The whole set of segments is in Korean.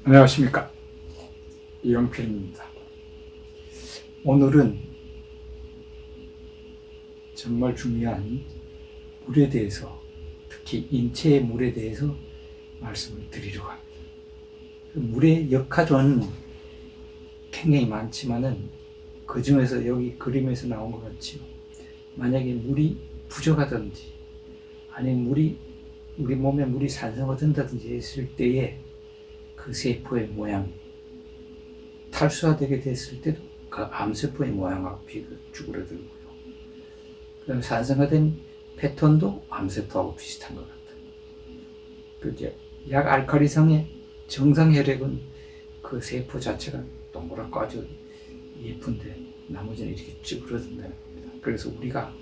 안녕하십니까, 이영필입니다. 오늘은 정말 중요한 물에 대해서, 특히 인체의 물에 대해서 말씀을 드리려고 합니다. 물의 역할은 굉장히 많지만은 그 중에서 여기 그림에서 나온 것 같이 만약에 물이 부족하든지 아니면 우리 몸에 물이 산소가 된다든지 했을 때에 그 세포의 모양이 탈수화되게 됐을 때도 그 암세포의 모양하고 쭈그러들고요. 그 다음에 산성화된 패턴도 암세포하고 비슷한 것 같아요. 이제 약 알칼리성의 정상 혈액은 그 세포 자체가 동그랗고 아주 예쁜데 나머지는 이렇게 쭈그러든다는 겁니다. 그래서 우리가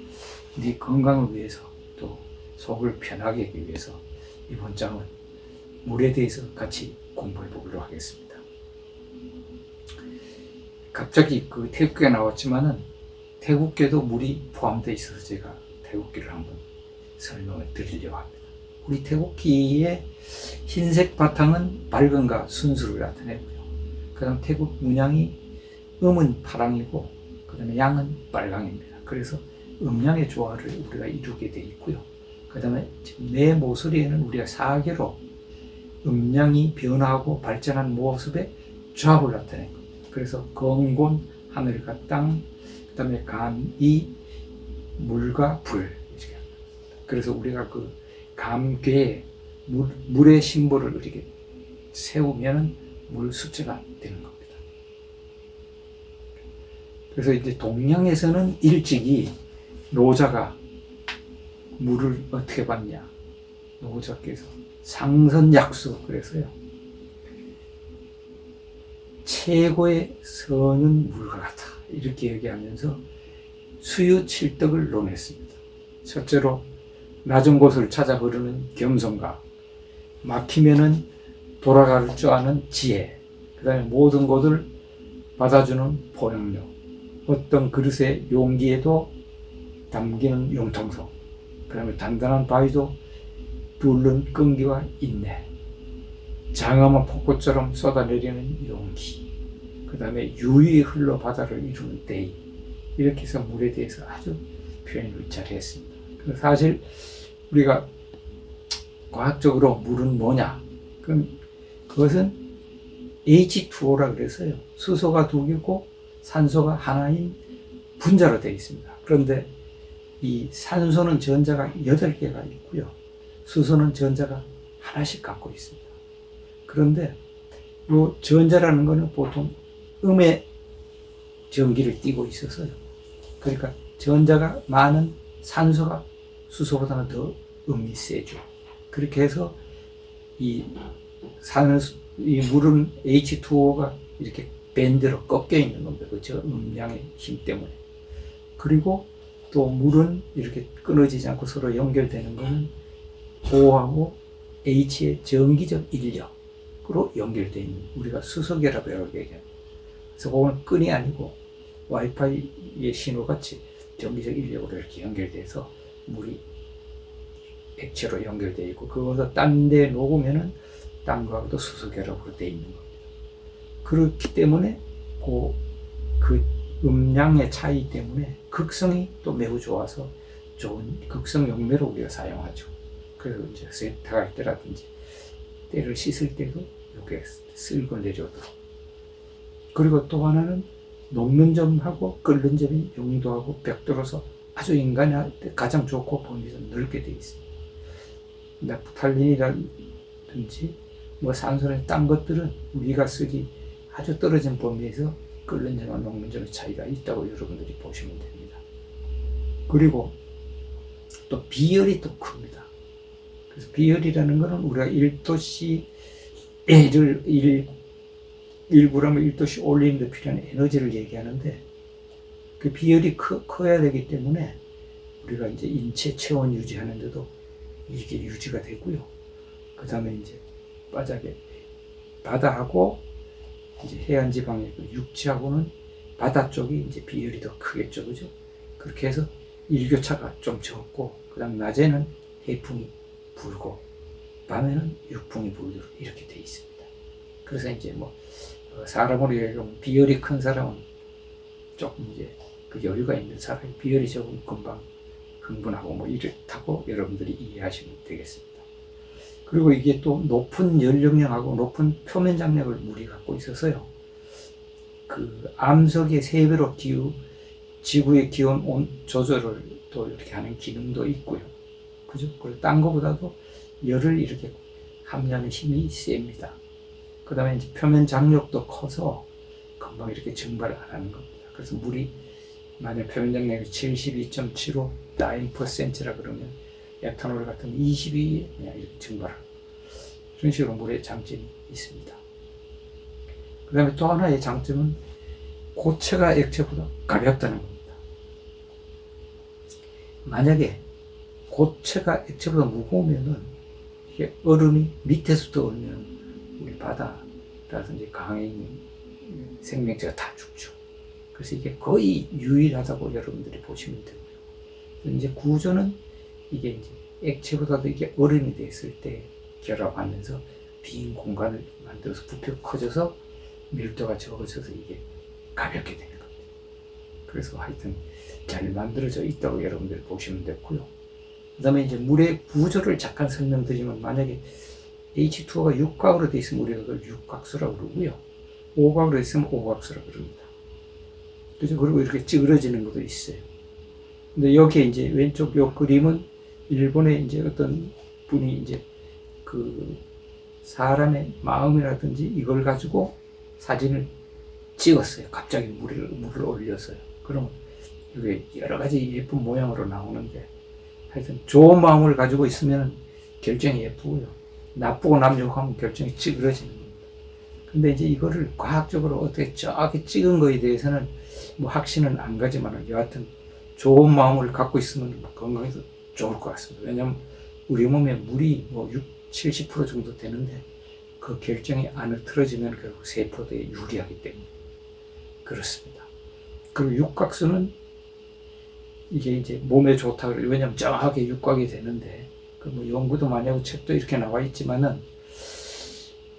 네 건강을 위해서 또 속을 편하게 하기 위해서 이번 장은 물에 대해서 같이 공부해 보도록 하겠습니다. 갑자기 그 태국기가 나왔지만은 태국계도 물이 포함되어 있어서 제가 태국기를 한번 설명을 드리려고 합니다. 우리 태국기의 흰색 바탕은 밝음과 순수를 나타내고요. 그 다음 태국 문양이 음은 파랑이고 그 다음에 양은 빨강입니다. 그래서 음양의 조화를 우리가 이루게 되어 있고요. 그 다음에 지금 내 모서리에는 우리가 4개로 음양이 변화하고 발전한 모습의 조합을 나타낸 겁니다. 그래서 건곤, 하늘과 땅, 그 다음에 감이, 물과 불. 이렇게. 그래서 우리가 그 감괴에 물의 심볼을 이렇게 세우면 물 숫자가 되는 겁니다. 그래서 이제 동양에서는 일찍이 노자가 물을 어떻게 봤냐. 노자께서 상선약수, 그래서요. 최고의 선은 물과 같아. 이렇게 얘기하면서 수유칠덕을 논했습니다. 첫째로 낮은 곳을 찾아 흐르는 겸손과 막히면은 돌아갈 줄 아는 지혜, 그 다음에 모든 것을 받아주는 포용력, 어떤 그릇의 용기에도 담기는 융통성, 그 다음에 단단한 바위도 뚫는 끈기와 인내, 장엄한 폭포처럼 쏟아내리는 용기, 그 다음에 유유히 흘러 바다를 이루는 대의. 이렇게 해서 물에 대해서 아주 표현을 잘 했습니다. 사실 우리가 과학적으로 물은 뭐냐? 그것은 H2O라 그래서요. 수소가 2개고 산소가 하나인 분자로 되어 있습니다. 그런데 이 산소는 전자가 8개가 있고요. 수소는 전자가 하나씩 갖고 있습니다. 그런데 이 전자라는 것은 보통 음의 전기를 띠고 있어서요. 그러니까 전자가 많은 산소가 수소보다는 더 음이 세죠. 그렇게 해서 이 물은 H2O가 이렇게 밴드로 꺾여 있는 겁니다. 저 음양의 힘 때문에. 그리고 또 물은 이렇게 끊어지지 않고 서로 연결되는 것은 O하고 H의 전기적 인력으로 연결되어 있는, 우리가 수소결합이라고 얘기합니다. 그래서 그건 끈이 아니고 와이파이의 신호같이 전기적 인력으로 이렇게 연결돼서 물이 액체로 연결되어 있고, 그것을 딴 데 녹으면은 땅과도 수소결합으로 되어 있는 겁니다. 그렇기 때문에 그 음양의 차이 때문에 극성이 또 매우 좋아서 좋은 극성 용매로 우리가 사용하죠. 그래서 이제 세탁할 때라든지 때를 씻을 때도 이렇게 쓸고 내려오도록. 그리고 또 하나는 녹는 점하고 끓는 점이 용도하고 벽돌로서 아주 인간한테 가장 좋고 범위가 넓게 되어 있습니다. 나프탈린이라든지 산소나 딴 것들은 우리가 쓰기 아주 떨어진 범위에서 끓는 점과 녹는 점의 차이가 있다고 여러분들이 보시면 됩니다. 그리고 또 비열이 또 큽니다. 그래서 비열이라는 것은 우리가 1도씨를 1g을 1도씨 올리는 데 필요한 에너지를 얘기하는데, 그 비열이 커야 되기 때문에 우리가 이제 인체 체온 유지하는데도 이게 유지가 되고요. 그 다음에 이제 바다하고 이제 해안 지방의 육지하고는 바다 쪽이 이제 비열이 더 크겠죠, 그죠? 그렇게 해서 일교차가 좀 적고, 그 다음 낮에는 해풍이 불고, 밤에는 육풍이 불도록 이렇게 되어 있습니다. 그래서 이제 뭐 사람으로 얘기하면 비열이 큰 사람은 조금 이제 그 여유가 있는 사람이, 비열이 적으면 금방 흥분하고 뭐 이렇다고 여러분들이 이해하시면 되겠습니다. 그리고 이게 또 높은 연령량하고 높은 표면 장력을 물이 갖고 있어서요, 그 암석의 3배로 지구의 기온 조절을 또 이렇게 하는 기능도 있고요. 그죠? 그리고 딴 거보다도 열을 이렇게 함유하는 힘이 셉니다. 그 다음에 이제 표면 장력도 커서 금방 이렇게 증발을 안 하는 겁니다. 그래서 물이 만약 표면 장력이 72.75 9%라 그러면 에탄올 같은 22에 그냥 이렇게 증발하고, 이런 식으로 물의 장점이 있습니다. 그 다음에 또 하나의 장점은 고체가 액체보다 가볍다는 겁니다. 만약에 고체가 액체보다 무거우면은 이게 얼음이 밑에서도 얼면 우리 바다라든지 강에 있는 생명체가 다 죽죠. 그래서 이게 거의 유일하다고 여러분들이 보시면 되고요. 이제 구조는 이게 이제 액체보다도 이게 얼음이 됐을 때 결합하면서 빈 공간을 만들어서 부피가 커져서 밀도가 적어져서 이게 가볍게 되는 겁니다. 그래서 하여튼 잘 만들어져 있다고 여러분들이 보시면 되고요. 그 다음에 이제 물의 구조를 잠깐 설명드리면, 만약에 H2O가 육각으로 되어 있으면 우리가 그걸 육각수라고 그러고요. 오각으로 되어 있으면 오각수라고 그럽니다. 그죠? 그리고 이렇게 찌그러지는 것도 있어요. 근데 여기에 이제 왼쪽 요 그림은 일본의 이제 어떤 분이 이제 그 사람의 마음이라든지 이걸 가지고 사진을 찍었어요. 갑자기 물을 올려서요. 그러면 이게 여러 가지 예쁜 모양으로 나오는데, 하여튼 좋은 마음을 가지고 있으면 결정이 예쁘고요, 나쁘고 남욕하면 결정이 찌그러지는 겁니다. 근데 이제 이거를 과학적으로 어떻게 저렇게 찍은 거에 대해서는 뭐 확신은 안 가지만, 여하튼 좋은 마음을 갖고 있으면 건강에서 좋을 것 같습니다. 왜냐하면 우리 몸에 물이 뭐 70% 정도 되는데 그 결정이 안에 틀어지면 결국 세포에 유리하기 때문에 그렇습니다. 그리고 육각수는 이게 이제 몸에 좋다 그래요. 왜냐하면 정확하게 육각이 되는데, 그 뭐 연구도 많이 하고 책도 이렇게 나와 있지만은,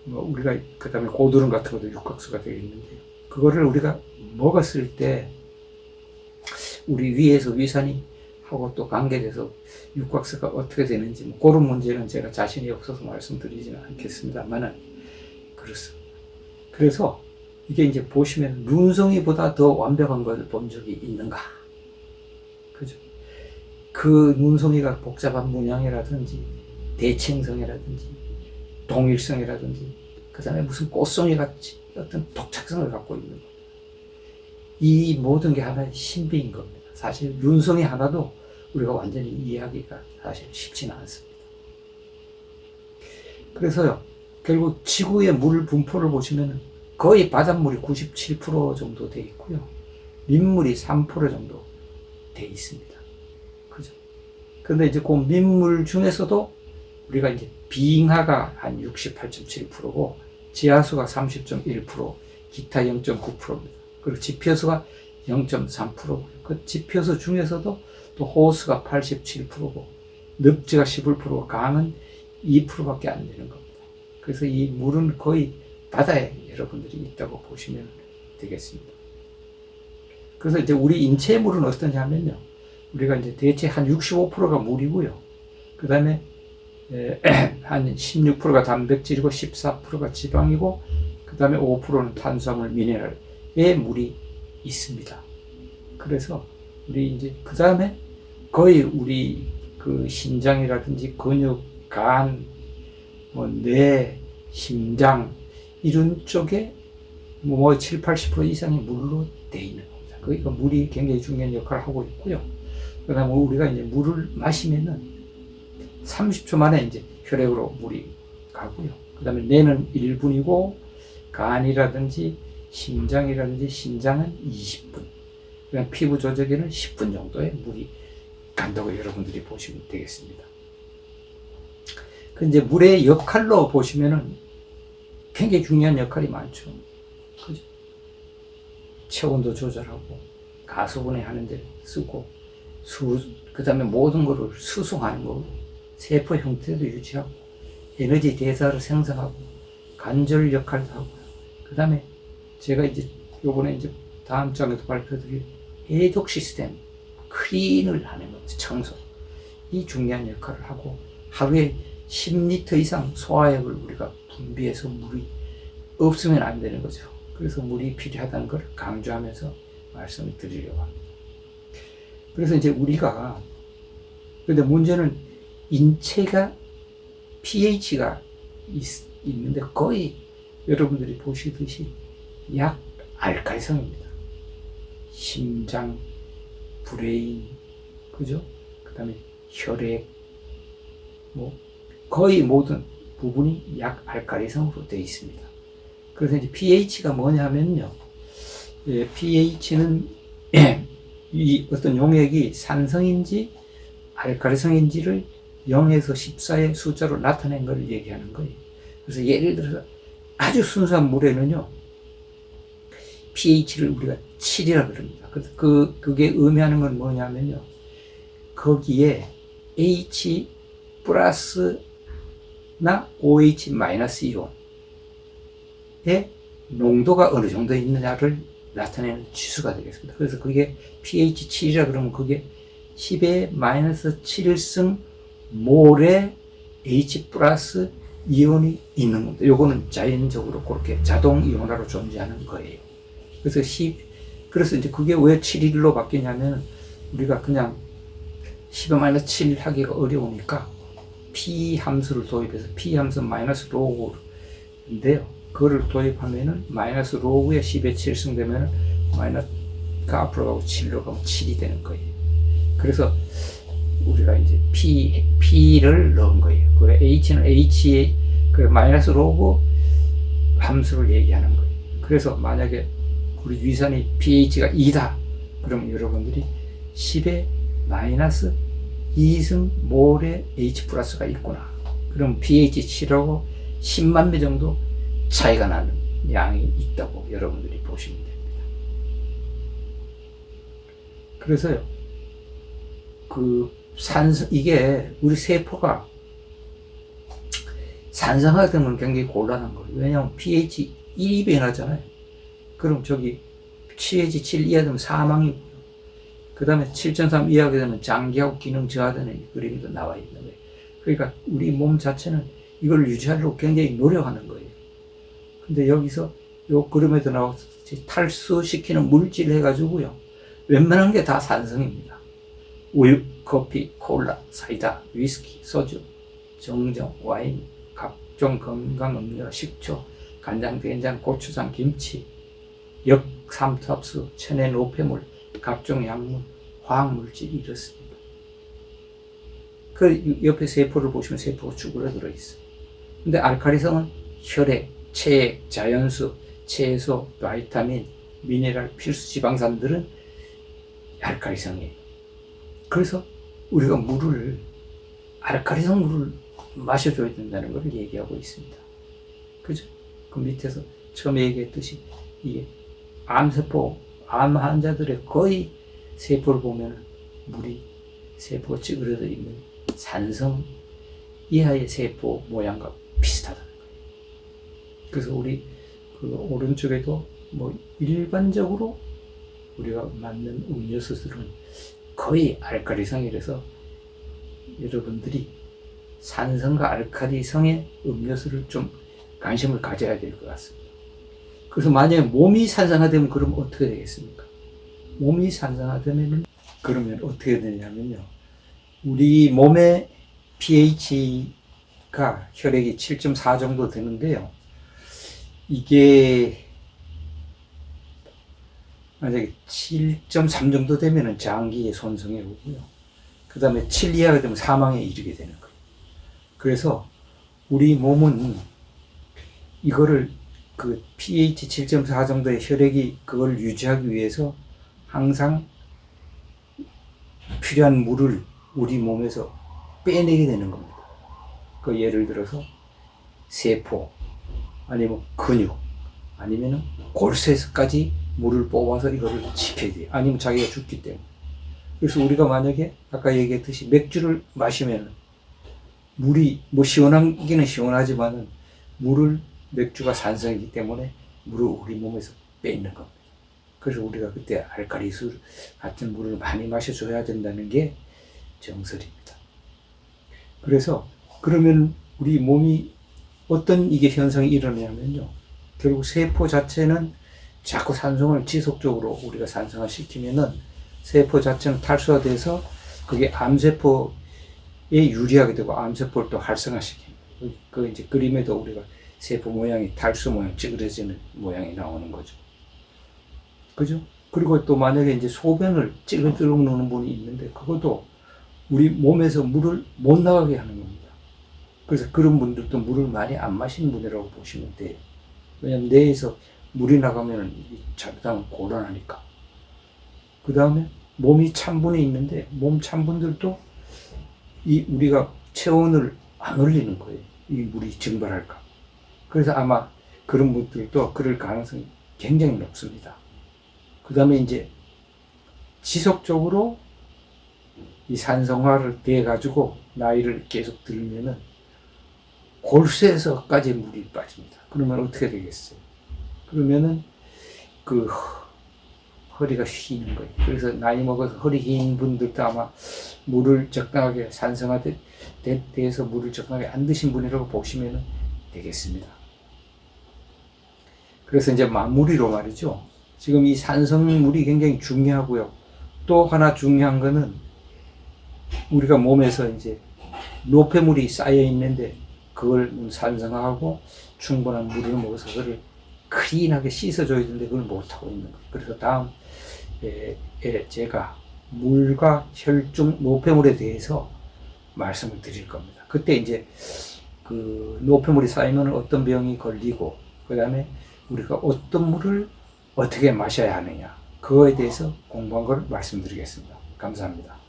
뭐 우리가 그 다음에 고두름 같은 것도 육각수가 되어 있는데요. 그거를 우리가 먹었을 때 우리 위에서 위산이 하고 또 관계돼서 육각수가 어떻게 되는지, 뭐 그런 문제는 제가 자신이 없어서 말씀드리지는 않겠습니다만은 그렇습니다. 그래서 이게 이제 보시면 눈송이보다 더 완벽한 걸 본 적이 있는가? 그죠? 그 눈송이가 복잡한 문양이라든지 대칭성이라든지 동일성이라든지 그 다음에 무슨 꽃송이 같이 어떤 독특성을 갖고 있는 겁니다. 이 모든 게 하나의 신비인 겁니다. 사실 눈송이 하나도 우리가 완전히 이해하기가 사실 쉽지는 않습니다. 그래서요, 결국 지구의 물 분포를 보시면 거의 바닷물이 97% 정도 돼 있고요, 민물이 3% 정도 돼 있습니다. 그죠? 근데 이제 그 민물 중에서도 우리가 이제 빙하가 한 68.7%고 지하수가 30.1%, 기타 0.9%입니다. 그리고 지표수가 0.3%고요. 그 지표수 중에서도 또 호수가 87%고 늪지가 11%고 강은 2%밖에 안 되는 겁니다. 그래서 이 물은 거의 바다에 여러분들이 있다고 보시면 되겠습니다. 그래서 이제 우리 인체의 물은 어떠냐면요, 우리가 이제 대체 한 65%가 물이고요, 그 다음에 한 16%가 단백질이고 14%가 지방이고 그 다음에 5%는 탄수화물, 미네랄의 물이 있습니다. 그래서 우리 이제 그 다음에 거의 우리 그 신장이라든지 근육, 간, 뭐 뇌, 심장 이런 쪽에 뭐 7, 80% 이상이 물로 돼 있는 겁니다. 그러니까 물이 굉장히 중요한 역할을 하고 있고요. 그 다음에 우리가 이제 물을 마시면은 30초 만에 이제 혈액으로 물이 가고요. 그 다음에 뇌는 1분이고 간이라든지 심장이라든지 신장은 20분, 그냥 피부 조직에는 10분 정도의 물이 간다고 여러분들이 보시면 되겠습니다. 그 이제 물의 역할로 보시면은 굉장히 중요한 역할이 많죠. 그죠? 체온도 조절하고 가수분해 하는 데 쓰고 그 다음에 모든 것을 수송하는 거고 세포 형태도 유지하고 에너지 대사를 생성하고 관절 역할도 하고요. 그 다음에 제가 이제 요번에 이제 다음 장에도 발표드릴 해독 시스템, 클린을 하는 겁니다. 청소. 이 중요한 역할을 하고 하루에 10리터 이상 소화액을 우리가 분비해서 물이 없으면 안 되는 거죠. 그래서 물이 필요하다는 걸 강조하면서 말씀을 드리려고 합니다. 그래서 이제 우리가, 근데 문제는 인체가 pH가 있는데 거의 여러분들이 보시듯이 약 알칼리성입니다. 심장, 브레인, 그죠? 그 다음에 혈액, 뭐 거의 모든 부분이 약 알칼리성으로 되어 있습니다. 그래서 이제 pH가 뭐냐면요, pH는 이 어떤 용액이 산성인지 알칼리성인지를 0에서 14의 숫자로 나타낸 걸 얘기하는 거예요. 그래서 예를 들어서 아주 순수한 물에는요, pH를 우리가 7이라 그럽니다. 그게 의미하는 건 뭐냐면요, 거기에 H 플러스나 OH 마이너스 이온의 농도가 어느 정도 있느냐를 나타내는 지수가 되겠습니다. 그래서 그게 pH 7이라 그러면 그게 10의 마이너스 7승 몰의 H 플러스 이온이 있는 겁니다. 요거는 자연적으로 그렇게 자동 이온화로 존재하는 거예요. 그래서 이제 그게 왜 7일로 바뀌냐면, 우리가 그냥 10의 마이너스 7 하기가 어려우니까 P 함수를 도입해서 P 함수 마이너스 로그인데요. 그거를 도입하면은 마이너스 로그에 10의 7승 되면은 마이너스가 앞으로 가고 7로 가면 7이 되는 거예요. 그래서 우리가 이제 P를 넣은 거예요. 그 H는 H의 그 마이너스 로그 함수를 얘기하는 거예요. 그래서 만약에 우리 위산이 pH가 2다. 그러면 여러분들이 10의 마이너스 2승 몰의 H 플러스가 있구나. 그럼 pH 7하고 10만 배 정도 차이가 나는 양이 있다고 여러분들이 보시면 됩니다. 그래서요, 이게 우리 세포가 산성화가 되면 굉장히 곤란한 거예요. 왜냐하면 pH 1이 변하잖아요. 그럼 pH 7 이하 되면 사망이고요. 그 다음에 7.3 이하가 되면 장기하고 기능 저하되는 그림도 나와 있는 거예요. 그러니까 우리 몸 자체는 이걸 유지하려고 굉장히 노력하는 거예요. 근데 여기서 요 그림에도 나왔듯이 탈수시키는 물질 해가지고요, 웬만한 게 다 산성입니다. 우유, 커피, 콜라, 사이다, 위스키, 소주, 정정, 와인, 각종 건강음료, 식초, 간장, 된장, 고추장, 김치, 역삼투압수, 천연 노폐물, 각종 약물, 화학물질이 이렇습니다. 그 옆에 세포를 보시면 세포가 쭈그러 들어있어요. 근데 알칼리성은 혈액, 체액, 자연수, 채소, 바이타민, 미네랄, 필수 지방산들은 알칼리성이에요. 그래서 우리가 알칼리성 물을 마셔줘야 된다는 걸 얘기하고 있습니다. 그죠? 그 밑에서 처음에 얘기했듯이 이게 암 환자들의 거의 세포를 보면 세포가 찌그러져 있는 산성 이하의 세포 모양과 비슷하다는 거예요. 그래서 우리 오른쪽에도 일반적으로 우리가 맞는 음료수들은 거의 알칼리성이라서 여러분들이 산성과 알칼리성의 음료수를 좀 관심을 가져야 될 것 같습니다. 그래서 만약에 몸이 산성화되면 그럼 어떻게 되겠습니까? 몸이 산성화되면 그러면 어떻게 되냐면요, 우리 몸의 pH가 혈액이 7.4 정도 되는데요, 이게 만약에 7.3 정도 되면은 장기의 손상이 오고요, 그 다음에 7 이하가 되면 사망에 이르게 되는 거예요. 그래서 우리 몸은 이거를 pH 7.4 정도의 혈액이 그걸 유지하기 위해서 항상 필요한 물을 우리 몸에서 빼내게 되는 겁니다. 예를 들어서 세포, 아니면 근육, 아니면 골수에서까지 물을 뽑아서 이거를 지켜야 돼요. 아니면 자기가 죽기 때문에. 그래서 우리가 만약에 아까 얘기했듯이 맥주를 마시면 물이 시원하기는 시원하지만은 물을 맥주가 산성이기 때문에 물을 우리 몸에서 빼는 겁니다. 그래서 우리가 그때 알칼리술 같은 물을 많이 마셔줘야 된다는 게 정설입니다. 그래서 그러면 우리 몸이 어떤 이게 현상이 일어나냐면요. 결국 세포 자체는 자꾸 산성을 지속적으로 우리가 산성화 시키면은 세포 자체는 탈수화돼서 그게 암세포에 유리하게 되고 암세포를 또 활성화시킵니다. 그 이제 그림에도 우리가 세포 모양이 탈수 모양 찌그러지는 모양이 나오는 거죠. 그죠? 그리고 또 만약에 이제 소변을 찌글찌글 누는 분이 있는데 그것도 우리 몸에서 물을 못 나가게 하는 겁니다. 그래서 그런 분들도 물을 많이 안 마시는 분이라고 보시면 돼요. 왜냐면 뇌에서 물이 나가면 작당 곤란하니까. 그 다음에 몸이 찬 분이 있는데 몸 찬 분들도 이 우리가 체온을 안 올리는 거예요. 이 물이 증발할까. 그래서 아마 그런 분들도 그럴 가능성이 굉장히 높습니다. 그 다음에 이제 지속적으로 이 산성화를 돼가지고 나이를 계속 들면은 골수에서까지 물이 빠집니다. 그러면 어떻게 되겠어요? 그러면은 그 허리가 휘는 거예요. 그래서 나이 먹어서 허리 휘는 분들도 아마 물을 적당하게 산성화돼서 물을 적당하게 안 드신 분이라고 보시면 되겠습니다. 그래서 이제 마무리로 말이죠. 지금 이 산성물이 굉장히 중요하고요. 또 하나 중요한 거는 우리가 몸에서 이제 노폐물이 쌓여 있는데 그걸 산성화하고 충분한 물을 먹어서 그걸 클린하게 씻어줘야 되는데 그걸 못하고 있는 거예요. 그래서 다음 제가 물과 혈중 노폐물에 대해서 말씀을 드릴 겁니다. 그때 이제 그 노폐물이 쌓이면 어떤 병이 걸리고 그 다음에 우리가 어떤 물을 어떻게 마셔야 하느냐 그거에 대해서 공부한 걸 말씀드리겠습니다. 감사합니다.